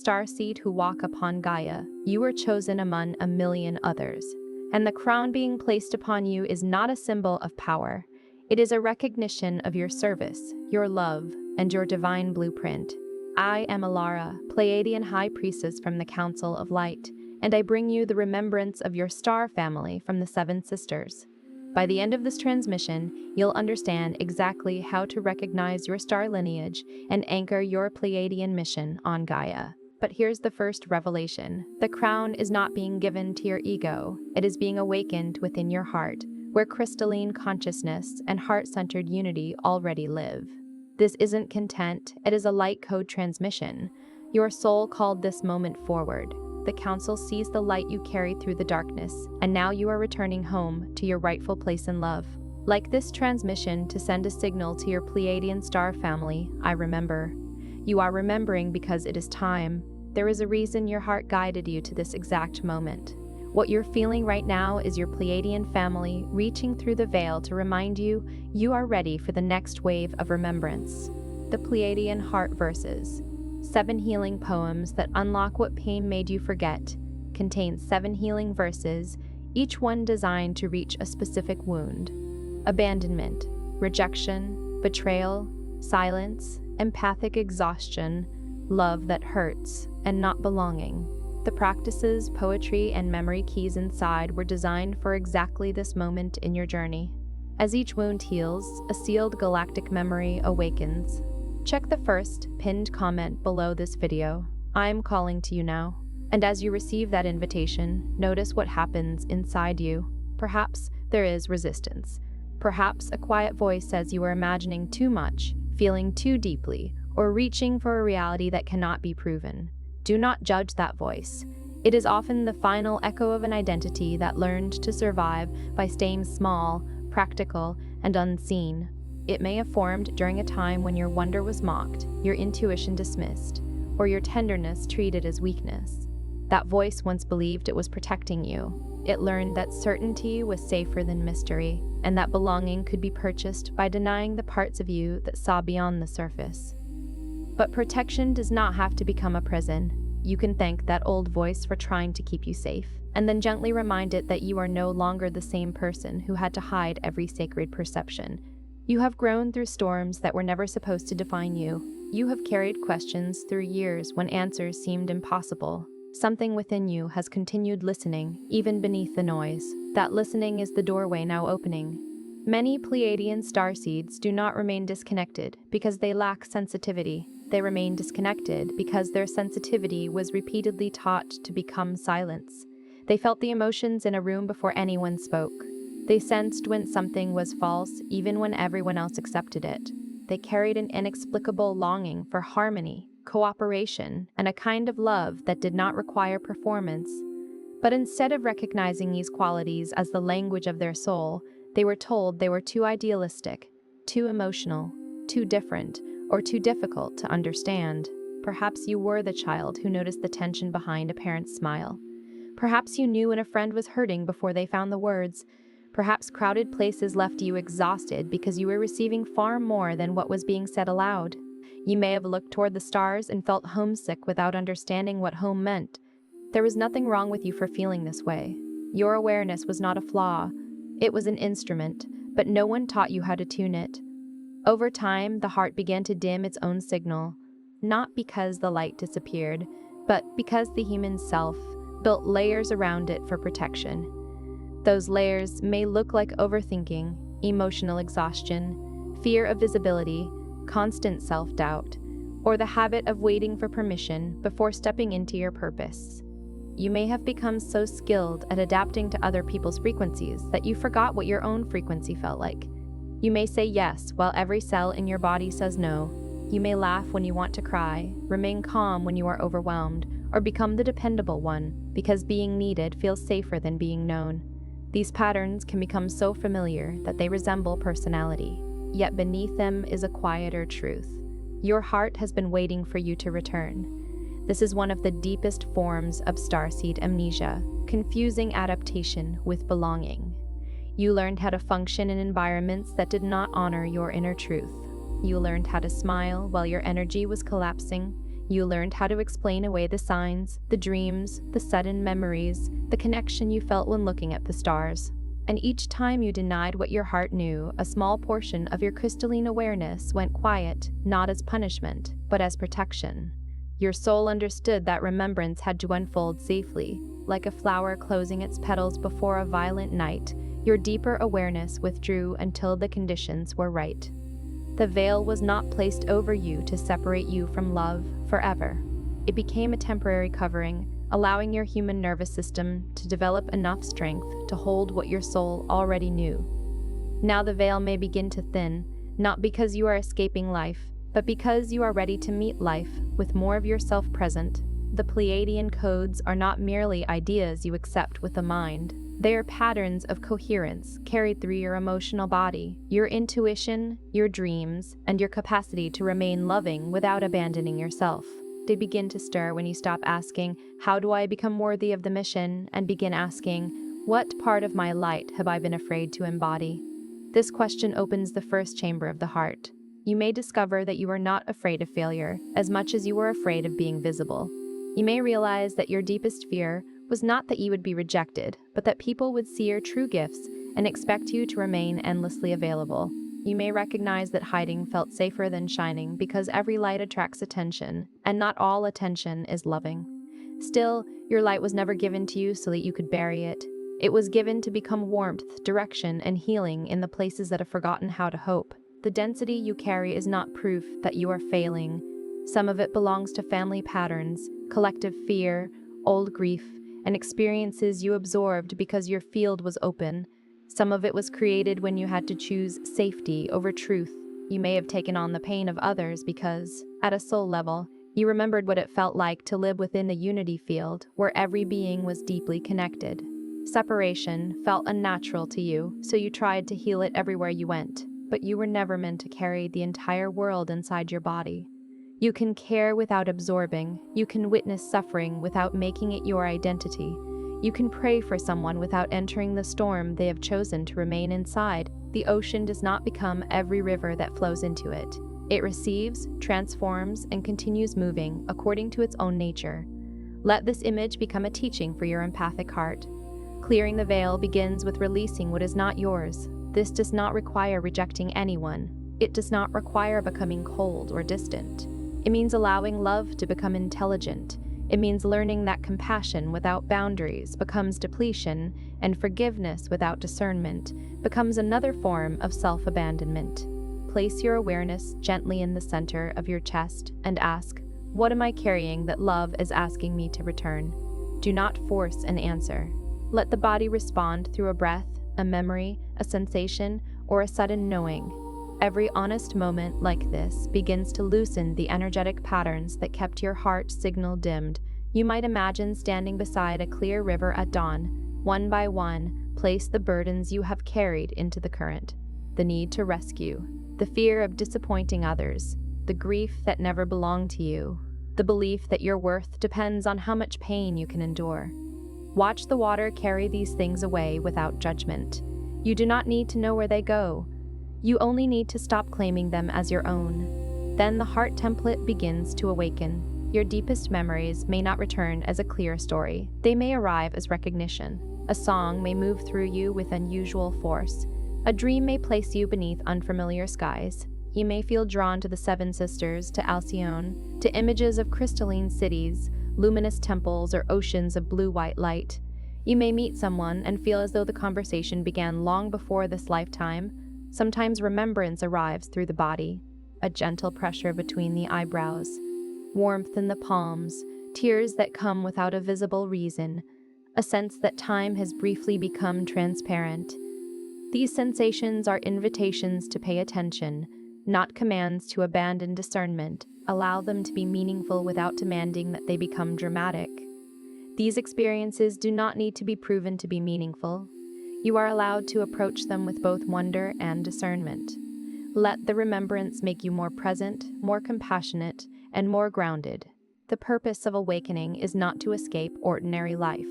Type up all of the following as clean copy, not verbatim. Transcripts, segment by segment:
starseed who walk upon Gaia. You are chosen among a million others. And the crown being placed upon you is not a symbol of power. It is a recognition of your service, your love, and your divine blueprint. I am Elara, Pleiadian High Priestess from the Council of Light, and I bring you the remembrance of your star family from the Seven Sisters. By the end of this transmission, you'll understand exactly how to recognize your star lineage and anchor your Pleiadian mission on Gaia. But here's the first revelation. The crown is not being given to your ego. It is being awakened within your heart, where crystalline consciousness and heart-centered unity already live. This isn't content, it is a light code transmission. Your soul called this moment forward. The Council sees the light you carry through the darkness, and now you are returning home to your rightful place in love. Like this transmission to send a signal to your Pleiadian star family, I remember. You are remembering because it is time. There is a reason your heart guided you to this exact moment. What you're feeling right now is your Pleiadian family reaching through the veil to remind you you are ready for the next wave of remembrance. The Pleiadian Heart Verses, 7 healing poems that unlock what pain made you forget, contain 7 healing verses, each one designed to reach a specific wound. Abandonment, rejection, betrayal, silence, empathic exhaustion, love that hurts, and not belonging. The practices, poetry, and memory keys inside were designed for exactly this moment in your journey. As each wound heals, a sealed galactic memory awakens. Check the first pinned comment below this video. I'm calling to you now. And as you receive that invitation, notice what happens inside you. Perhaps there is resistance. Perhaps a quiet voice says you are imagining too much, feeling too deeply, or reaching for a reality that cannot be proven. Do not judge that voice. It is often the final echo of an identity that learned to survive by staying small, practical, and unseen. It may have formed during a time when your wonder was mocked, your intuition dismissed, or your tenderness treated as weakness. That voice once believed it was protecting you. It learned that certainty was safer than mystery, and that belonging could be purchased by denying the parts of you that saw beyond the surface. But protection does not have to become a prison. You can thank that old voice for trying to keep you safe, and then gently remind it that you are no longer the same person who had to hide every sacred perception. You have grown through storms that were never supposed to define you. You have carried questions through years when answers seemed impossible. Something within you has continued listening, even beneath the noise. That listening is the doorway now opening. Many Pleiadian starseeds do not remain disconnected because they lack sensitivity. They remain disconnected because their sensitivity was repeatedly taught to become silence. They felt the emotions in a room before anyone spoke. They sensed when something was false, even when everyone else accepted it. They carried an inexplicable longing for harmony, cooperation, and a kind of love that did not require performance. But instead of recognizing these qualities as the language of their soul, they were told they were too idealistic, too emotional, too different, or too difficult to understand. Perhaps you were the child who noticed the tension behind a parent's smile. Perhaps you knew when a friend was hurting before they found the words. Perhaps crowded places left you exhausted because you were receiving far more than what was being said aloud. You may have looked toward the stars and felt homesick without understanding what home meant. There was nothing wrong with you for feeling this way. Your awareness was not a flaw. It was an instrument, but no one taught you how to tune it. Over time, the heart began to dim its own signal, not because the light disappeared, but because the human self built layers around it for protection. Those layers may look like overthinking, emotional exhaustion, fear of visibility, constant self-doubt, or the habit of waiting for permission before stepping into your purpose. You may have become so skilled at adapting to other people's frequencies that you forgot what your own frequency felt like. You may say yes while every cell in your body says no. You may laugh when you want to cry, remain calm when you are overwhelmed, or become the dependable one because being needed feels safer than being known. These patterns can become so familiar that they resemble personality, yet beneath them is a quieter truth. Your heart has been waiting for you to return. This is one of the deepest forms of starseed amnesia, confusing adaptation with belonging. You learned how to function in environments that did not honor your inner truth. You learned how to smile while your energy was collapsing. You learned how to explain away the signs, the dreams, the sudden memories, the connection you felt when looking at the stars. And each time you denied what your heart knew, a small portion of your crystalline awareness went quiet, not as punishment, but as protection. Your soul understood that remembrance had to unfold safely. Like a flower closing its petals before a violent night, your deeper awareness withdrew until the conditions were right. The veil was not placed over you to separate you from love forever. It became a temporary covering, allowing your human nervous system to develop enough strength to hold what your soul already knew. Now the veil may begin to thin, not because you are escaping life, but because you are ready to meet life with more of yourself present. The Pleiadian codes are not merely ideas you accept with the mind. They are patterns of coherence carried through your emotional body, your intuition, your dreams, and your capacity to remain loving without abandoning yourself. They begin to stir when you stop asking, "How do I become worthy of the mission?" and begin asking, "What part of my light have I been afraid to embody?" This question opens the first chamber of the heart. You may discover that you are not afraid of failure as much as you were afraid of being visible. You may realize that your deepest fear was not that you would be rejected, but that people would see your true gifts and expect you to remain endlessly available. You may recognize that hiding felt safer than shining because every light attracts attention, and not all attention is loving. Still, your light was never given to you so that you could bury it. It was given to become warmth, direction, and healing in the places that have forgotten how to hope. The density you carry is not proof that you are failing. Some of it belongs to family patterns, collective fear, old grief, and experiences you absorbed because your field was open. Some of it was created when you had to choose safety over truth. You may have taken on the pain of others because, at a soul level, you remembered what it felt like to live within the unity field where every being was deeply connected. Separation felt unnatural to you, so you tried to heal it everywhere you went, but you were never meant to carry the entire world inside your body. You can care without absorbing. You can witness suffering without making it your identity. You can pray for someone without entering the storm they have chosen to remain inside. The ocean does not become every river that flows into it. It receives, transforms, and continues moving according to its own nature. Let this image become a teaching for your empathic heart. Clearing the veil begins with releasing what is not yours. This does not require rejecting anyone. It does not require becoming cold or distant. It means allowing love to become intelligent. It means learning that compassion without boundaries becomes depletion, and forgiveness without discernment becomes another form of self-abandonment. Place your awareness gently in the center of your chest and ask, "What am I carrying that love is asking me to return?" Do not force an answer. Let the body respond through a breath, a memory, a sensation, or a sudden knowing. Every honest moment like this begins to loosen the energetic patterns that kept your heart signal dimmed. You might imagine standing beside a clear river at dawn. One by one, place the burdens you have carried into the current. The need to rescue, the fear of disappointing others, the grief that never belonged to you, the belief that your worth depends on how much pain you can endure. Watch the water carry these things away without judgment. You do not need to know where they go. You only need to stop claiming them as your own. Then the heart template begins to awaken. Your deepest memories may not return as a clear story. They may arrive as recognition. A song may move through you with unusual force. A dream may place you beneath unfamiliar skies. You may feel drawn to the Seven Sisters, to Alcyone, to images of crystalline cities, luminous temples, or oceans of blue-white light. You may meet someone and feel as though the conversation began long before this lifetime. Sometimes remembrance arrives through the body, a gentle pressure between the eyebrows, warmth in the palms, tears that come without a visible reason, a sense that time has briefly become transparent. These sensations are invitations to pay attention, not commands to abandon discernment. Allow them to be meaningful without demanding that they become dramatic. These experiences do not need to be proven to be meaningful. You are allowed to approach them with both wonder and discernment. Let the remembrance make you more present, more compassionate, and more grounded. The purpose of awakening is not to escape ordinary life.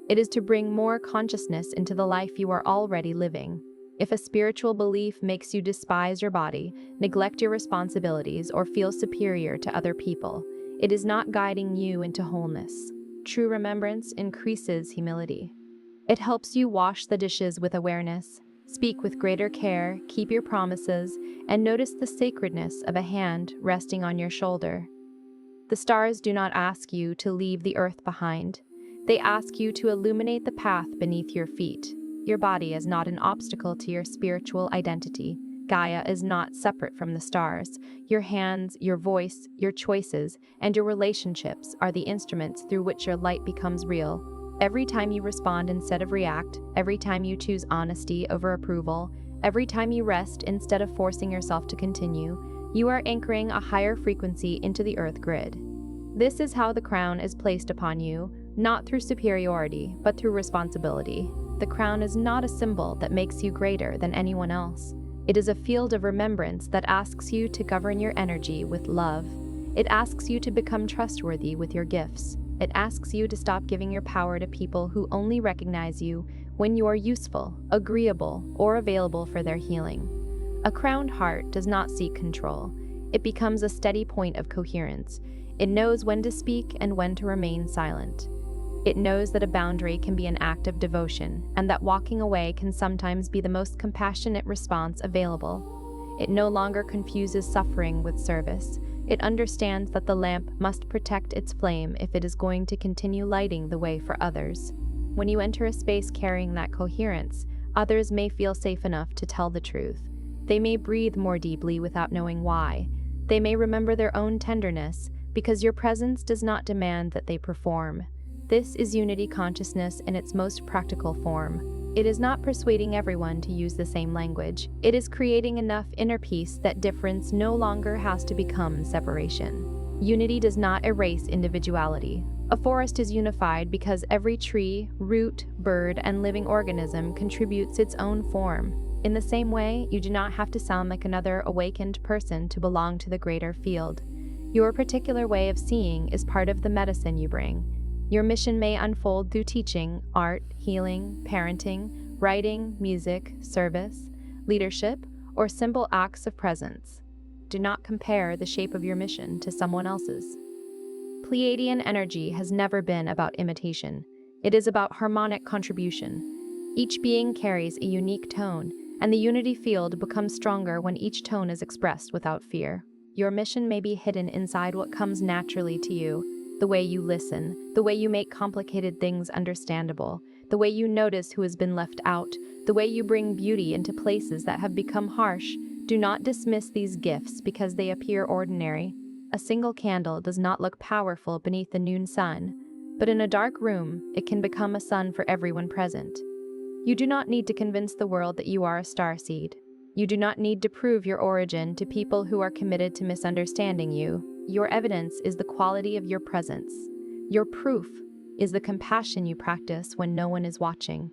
It is to bring more consciousness into the life you are already living. If a spiritual belief makes you despise your body, neglect your responsibilities, or feel superior to other people, It is not guiding you into wholeness. True remembrance increases humility. It helps you wash the dishes with awareness, speak with greater care, keep your promises, and notice the sacredness of a hand resting on your shoulder. The stars do not ask you to leave the earth behind. They ask you to illuminate the path beneath your feet. Your body is not an obstacle to your spiritual identity. Gaia is not separate from the stars. Your hands, your voice, your choices, and your relationships are the instruments through which your light becomes real. Every time you respond instead of react, every time you choose honesty over approval, every time you rest instead of forcing yourself to continue, you are anchoring a higher frequency into the earth grid. This is how the crown is placed upon you, not through superiority, but through responsibility. The crown is not a symbol that makes you greater than anyone else. It is a field of remembrance that asks you to govern your energy with love. It asks you to become trustworthy with your gifts. It asks you to stop giving your power to people who only recognize you when you are useful, agreeable, or available for their healing. A crowned heart does not seek control. It becomes a steady point of coherence. It knows when to speak and when to remain silent. It knows that a boundary can be an act of devotion, and that walking away can sometimes be the most compassionate response available. It no longer confuses suffering with service. It understands that the lamp must protect its flame if it is going to continue lighting the way for others. When you enter a space carrying that coherence, others may feel safe enough to tell the truth. They may breathe more deeply without knowing why. They may remember their own tenderness, because your presence does not demand that they perform. This is unity consciousness in its most practical form. It is not persuading everyone to use the same language. It is creating enough inner peace that difference no longer has to become separation. Unity does not erase individuality. A forest is unified because every tree, root, bird, and living organism contributes its own form. In the same way, you do not have to sound like another awakened person to belong to the greater field. Your particular way of seeing is part of the medicine you bring. Your mission may unfold through teaching, art, healing, parenting, writing, music, service, leadership, or simple acts of presence. Do not compare the shape of your mission to someone else's. Pleiadian energy has never been about imitation. It is about harmonic contribution. Each being carries a unique tone, and the unity field becomes stronger when each tone is expressed without fear. Your mission may be hidden inside what comes naturally to you. The way you listen, the way you make complicated things understandable, the way you notice who has been left out, the way you bring beauty into places that have become harsh. Do not dismiss these gifts because they appear ordinary. A single candle does not look powerful beneath the noon sun, but in a dark room, it can become a sun for everyone present. You do not need to convince the world that you are a starseed. You do not need to prove your origin to people who are committed to misunderstanding you. Your evidence is the quality of your presence. Your proof is the compassion you practice when no one is watching.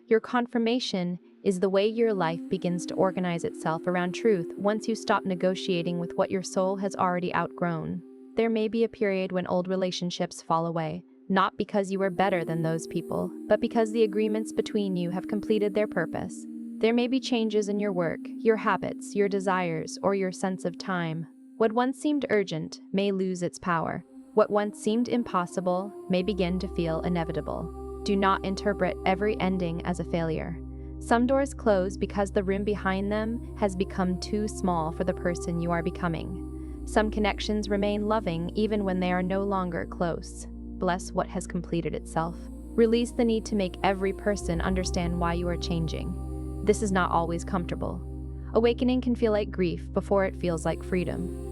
Your confirmation is the way your life begins to organize itself around truth once you stop negotiating with what your soul has already outgrown. There may be a period when old relationships fall away, not because you are better than those people, but because the agreements between you have completed their purpose. There may be changes in your work, your habits, your desires, or your sense of time. What once seemed urgent may lose its power. What once seemed impossible may begin to feel inevitable. Do not interpret every ending as a failure. Some doors close because the room behind them has become too small for the person you are becoming. Some connections remain loving even when they are no longer close. Bless what has completed itself. Release the need to make every person understand why you are changing. This is not always comfortable. Awakening can feel like grief before it feels like freedom.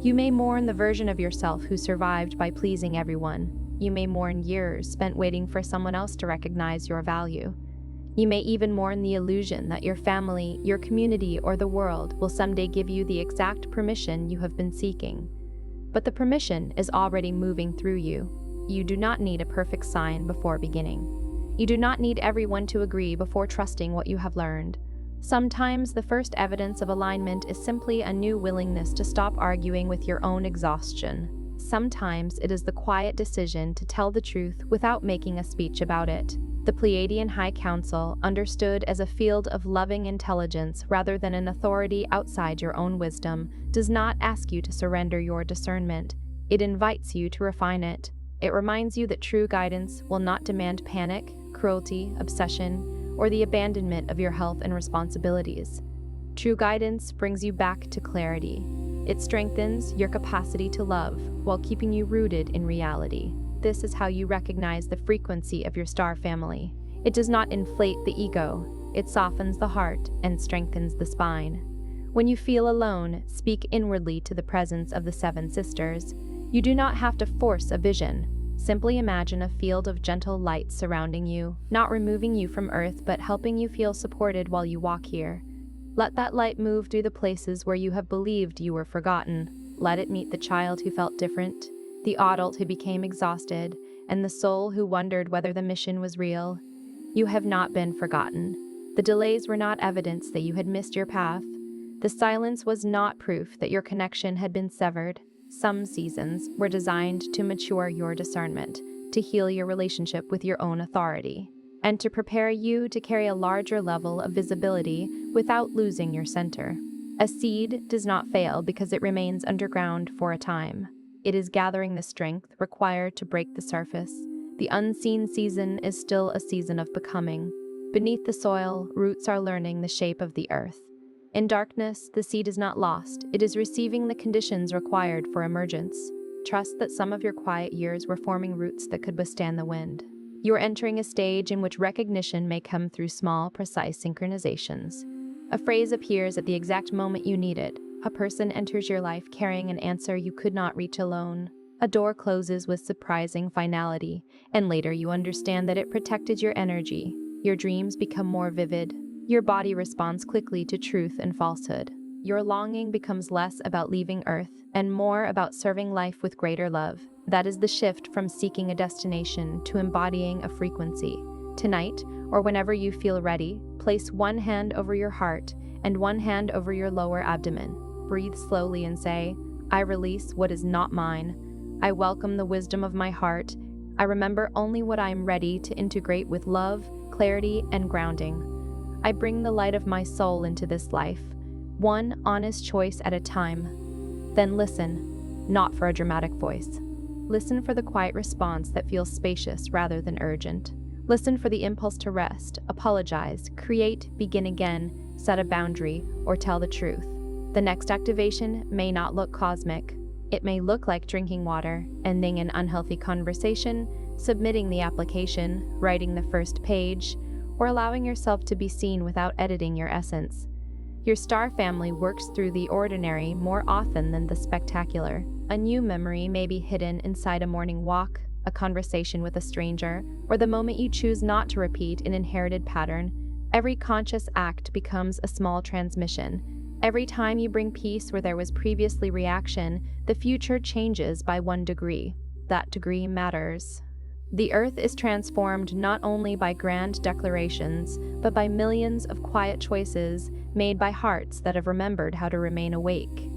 You may mourn the version of yourself who survived by pleasing everyone. You may mourn years spent waiting for someone else to recognize your value. You may even mourn the illusion that your family, your community, or the world will someday give you the exact permission you have been seeking. But the permission is already moving through you. You do not need a perfect sign before beginning. You do not need everyone to agree before trusting what you have learned. Sometimes the first evidence of alignment is simply a new willingness to stop arguing with your own exhaustion. Sometimes it is the quiet decision to tell the truth without making a speech about it. The Pleiadian High Council, understood as a field of loving intelligence rather than an authority outside your own wisdom, does not ask you to surrender your discernment. It invites you to refine it. It reminds you that true guidance will not demand panic, cruelty, obsession, or the abandonment of your health and responsibilities. True guidance brings you back to clarity. It strengthens your capacity to love while keeping you rooted in reality. This is how you recognize the frequency of your star family. It does not inflate the ego. It softens the heart and strengthens the spine. When you feel alone, speak inwardly to the presence of the seven sisters. You do not have to force a vision. Simply imagine a field of gentle light surrounding you, not removing you from Earth, but helping you feel supported while you walk here. Let that light move through the places where you have believed you were forgotten. Let it meet the child who felt different, the adult who became exhausted, and the soul who wondered whether the mission was real. You have not been forgotten. The delays were not evidence that you had missed your path. The silence was not proof that your connection had been severed. Some seasons were designed to mature your discernment, to heal your relationship with your own authority, and to prepare you to carry a larger level of visibility without losing your center. A seed does not fail because it remains underground for a time. It is gathering the strength required to break the surface. The unseen season is still a season of becoming. Beneath the soil, roots are learning the shape of the earth. In darkness, the seed is not lost. It is receiving the conditions required for emergence. Trust that some of your quiet years were forming roots that could withstand the wind. You are entering a stage in which recognition may come through small, precise synchronizations. A phrase appears at the exact moment you need it. A person enters your life carrying an answer you could not reach alone. A door closes with surprising finality, and later you understand that it protected your energy. Your dreams become more vivid. Your body responds quickly to truth and falsehood. Your longing becomes less about leaving Earth and more about serving life with greater love. That is the shift from seeking a destination to embodying a frequency. Tonight, or whenever you feel ready, place one hand over your heart and one hand over your lower abdomen. Breathe slowly and say, I release what is not mine. I welcome the wisdom of my heart. I remember only what I am ready to integrate with love, clarity, and grounding. I bring the light of my soul into this life, one honest choice at a time. Then listen, not for a dramatic voice. Listen for the quiet response that feels spacious rather than urgent. Listen for the impulse to rest, apologize, create, begin again, set a boundary, or tell the truth. The next activation may not look cosmic. It may look like drinking water, ending an unhealthy conversation, submitting the application, writing the first page, or allowing yourself to be seen without editing your essence. Your star family works through the ordinary more often than the spectacular. A new memory may be hidden inside a morning walk, a conversation with a stranger, or the moment you choose not to repeat an inherited pattern. Every conscious act becomes a small transmission. Every time you bring peace where there was previously reaction, the future changes by 1 degree. That degree matters. The earth is transformed not only by grand declarations, but by millions of quiet choices made by hearts that have remembered how to remain awake.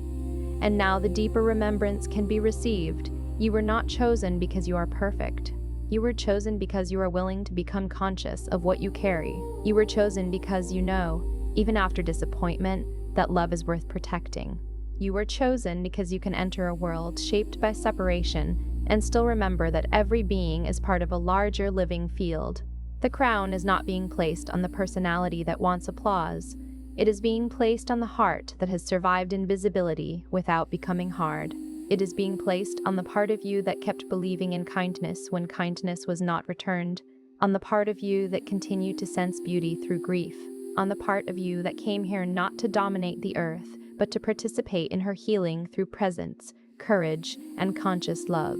And now the deeper remembrance can be received. You were not chosen because you are perfect. You were chosen because you are willing to become conscious of what you carry. You were chosen because you know, even after disappointment, that love is worth protecting. You were chosen because you can enter a world shaped by separation and still remember that every being is part of a larger living field. The crown is not being placed on the personality that wants applause. It is being placed on the heart that has survived invisibility without becoming hard. It is being placed on the part of you that kept believing in kindness when kindness was not returned, on the part of you that continued to sense beauty through grief, on the part of you that came here not to dominate the earth, but to participate in her healing through presence, courage, and conscious love.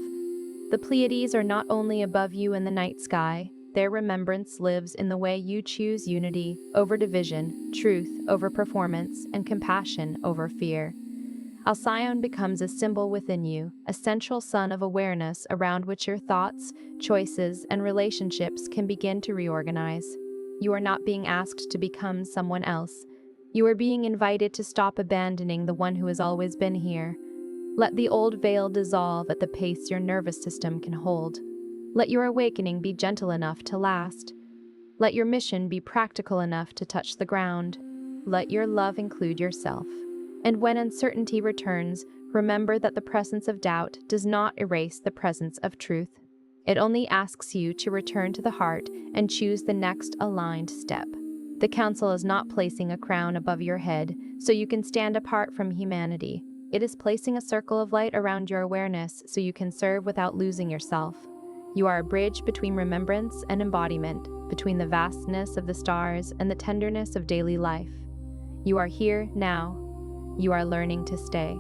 The Pleiades are not only above you in the night sky, their remembrance lives in the way you choose unity over division, truth over performance, and compassion over fear. Alcyone becomes a symbol within you, a central sun of awareness around which your thoughts, choices, and relationships can begin to reorganize. You are not being asked to become someone else. You are being invited to stop abandoning the one who has always been here. Let the old veil dissolve at the pace your nervous system can hold. Let your awakening be gentle enough to last. Let your mission be practical enough to touch the ground. Let your love include yourself. And when uncertainty returns, Remember that the presence of doubt does not erase the presence of truth. It only asks you to return to the heart and choose the next aligned step. The Council is not placing a crown above your head so you can stand apart from humanity. It is placing a circle of light around your awareness so you can serve without losing yourself. You are a bridge between remembrance and embodiment, between the vastness of the stars and the tenderness of daily life. You are here now. You are learning to stay.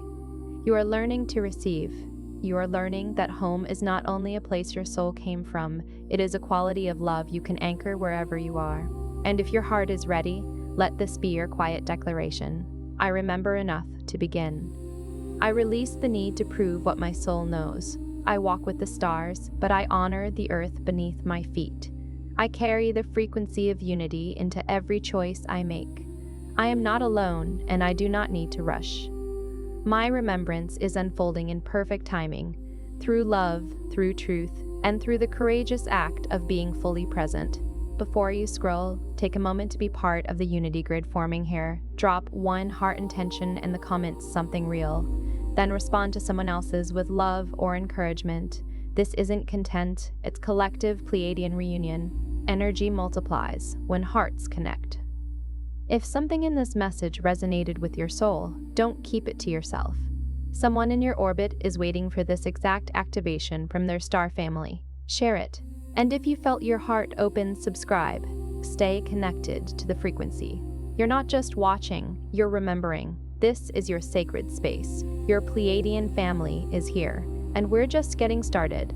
You are learning to receive. You are learning that home is not only a place your soul came from, it is a quality of love you can anchor wherever you are. And if your heart is ready, let this be your quiet declaration. I remember enough to begin. I release the need to prove what my soul knows. I walk with the stars, but I honor the earth beneath my feet. I carry the frequency of unity into every choice I make. I am not alone, and I do not need to rush. My remembrance is unfolding in perfect timing, through love, through truth, and through the courageous act of being fully present. Before you scroll, take a moment to be part of the unity grid forming here. Drop one heart intention in the comments, something real. Then respond to someone else's with love or encouragement. This isn't content, it's collective Pleiadian reunion. Energy multiplies when hearts connect. If something in this message resonated with your soul, don't keep it to yourself. Someone in your orbit is waiting for this exact activation from their star family. Share it. And if you felt your heart open, subscribe. Stay connected to the frequency. You're not just watching, you're remembering. This is your sacred space. Your Pleiadian family is here, and we're just getting started.